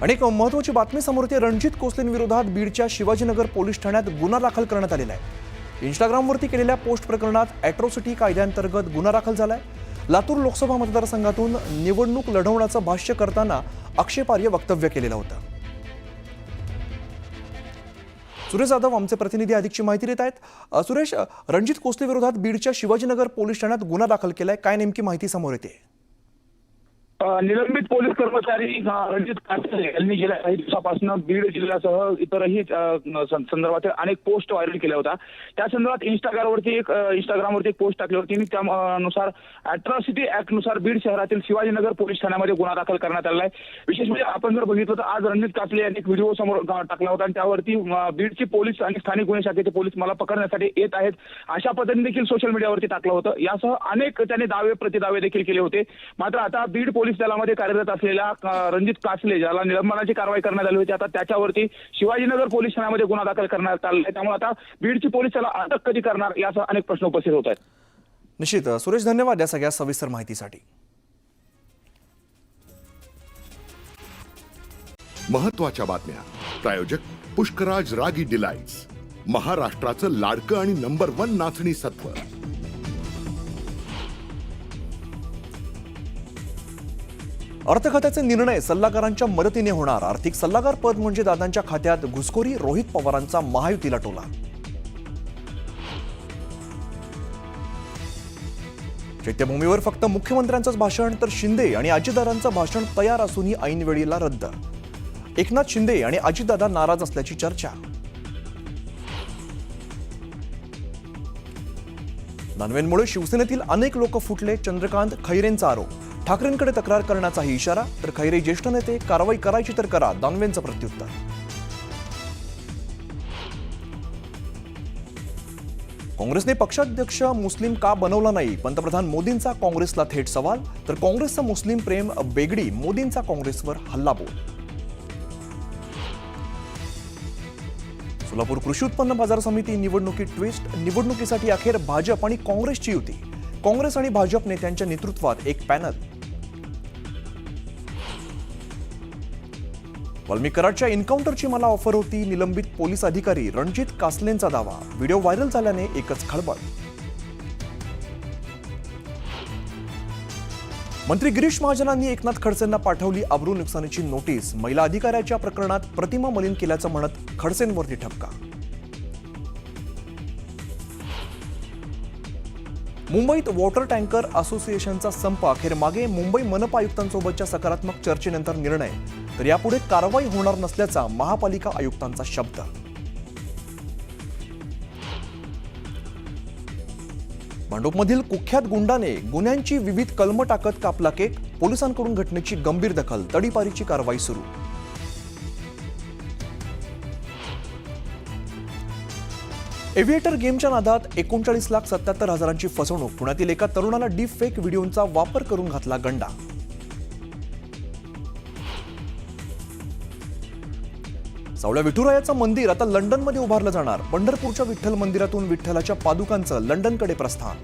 आणि एक महत्त्वाची बातमी समोर येते। रणजित कोसलेंविरोधात बीडच्या शिवाजीनगर पोलीस ठाण्यात गुन्हा दाखल करण्यात आलेला आहे। इंस्टाग्रामवरती केलेल्या पोस्ट प्रकरणात ॲट्रॉसिटी कायद्याअंतर्गत गुन्हा दाखल झालाय। लातूर लोकसभा मतदारसंघातून निवडणूक लढवण्याचं भाष्य करताना आक्षेपार्ह वक्तव्य केलेलं होतं। सुरेश जाधव आमचे प्रतिनिधी अधिकची माहिती देत आहेत। सुरेश, रणजित कोसले विरोधात बीडच्या शिवाजीनगर पोलीस ठाण्यात गुन्हा दाखल केलाय, काय नेमकी माहिती समोर येते? निलंबित पोलीस कर्मचारी रणजित कासले यांनी गेल्या काही दिवसापासून बीड जिल्ह्यासह इतरही संदर्भात अनेक पोस्ट व्हायरल केल्या होत्या। त्या संदर्भात इंस्टाग्रामवरती एक पोस्ट टाकली होती। त्यानुसार अॅट्रॉसिटी ऍक्ट नुसार बीड शहरातील शिवाजीनगर पोलीस ठाण्यामध्ये गुन्हा दाखल करण्यात आला आहे। विशेष म्हणजे आपण जर बघितलं तर आज रणजित कासले यांनी एक व्हिडिओ समोर टाकला होता आणि त्यावरती बीडची पोलीस आणि स्थानिक गुन्हे शाखेचे पोलीस मला पकडण्यासाठी येत आहेत अशा पद्धतीने देखील सोशल मीडियावरती टाकलं होतं। यासह अनेक त्यांनी दावे प्रतिदावे देखील केले होते। मात्र आता बीड पोलीस दलामध्ये कार्यरत असलेल्या रणजित कासले ज्याला निलंबनाची कारवाई करण्यात आली होती, आता त्याच्यावरती शिवाजीनगर पोलीस ठाण्यामध्ये गुन्हा दाखल करण्यात आला आहे। त्यामुळे आता बीडची पोलीस त्याला अटक कधी करणार यासह अनेक प्रश्न उपस्थित होत आहेत। निश्चित सुरेश, धन्यवाद या सगळ्या सविस्तर माहितीसाठी। महत्त्वाच्या बातम्या प्रायोजक पुष्कराज रागी डिलाइट्स, महाराष्ट्राचं लाडकं आणि नंबर 1 नाचणी सत्व। अर्थ खात्याचे निर्णय सल्लागारांच्या मदतीने होणार। आर्थिक सल्लागार पद म्हणजे दादांच्या खात्यात घुसखोरी, रोहित पवारांचा महायुतीला टोला। चैत्यभूमीवर फक्त मुख्यमंत्र्यांचंच भाषण तर शिंदे आणि अजितदादांचं भाषण तयार असूनही ऐनवेळीला रद्द। एकनाथ शिंदे आणि अजितदादा नाराज असल्याची चर्चा। दानवेंमुळे शिवसेनेतील अनेक लोक फुटले, चंद्रकांत खैरेंचा आरोप। ठाकरेंकडे तक्रार करण्याचाही इशारा, तर खैरे ज्येष्ठ नेते कारवाई करायची तर करा, दानवेंचं प्रत्युत्तर। काँग्रेसने पक्षाध्यक्ष मुस्लिम का बनवला नाही, पंतप्रधान मोदींचा काँग्रेसला थेट सवाल, तर काँग्रेसचं मुस्लिम प्रेम बेगडी, मोदींचा काँग्रेसवर हल्लाबोल। सोलापूर कृषी उत्पन्न बाजार समिती निवडणुकीत ट्विस्ट, निवडणुकीसाठी अखेर भाजप आणि काँग्रेसची युती। काँग्रेस आणि भाजप नेत्यांच्या नेतृत्वात एक पॅनल। वाल्मिक कराडच्या एन्काउंटरची मला ऑफर होती, निलंबित पोलीस अधिकारी रणजित कासलेंचा दावा। व्हिडिओ व्हायरल झाल्याने एकच खळबळ। मंत्री गिरीश महाजनांनी एकनाथ खडसेंना पाठवली अब्रू नुकसानीची नोटीस। महिला अधिकाऱ्याच्या प्रकरणात प्रतिमा मलिन केल्याचं म्हणत खडसेंवरती ठपका। मुंबईत वॉटर टँकर असोसिएशनचा संप अखेर मागे। मुंबई मनपा आयुक्तांसोबतच्या सकारात्मक चर्चेनंतर निर्णय, तर यापुढे कारवाई होणार नसल्याचा महापालिका आयुक्तांचा शब्द। भांडूपमधील कुख्यात गुंडाने गुन्ह्यांची विविध कलमं टाकत कापला केक। पोलिसांकडून घटनेची गंभीर दखल, तडीपारीची कारवाई सुरू। एव्हिएटर गेमच्या नादात 39,77,000ची फसवणूक। पुण्यातील एका तरुणाला डीप फेक व्हिडिओचा वापर करून घातला गंडा। सावळ्या विठुरायाचं मंदिर आता लंडनमध्ये उभारलं जाणार। पंढरपूरच्या विठ्ठल मंदिरातून विठ्ठलाच्या पादुकांचं लंडनकडे प्रस्थान।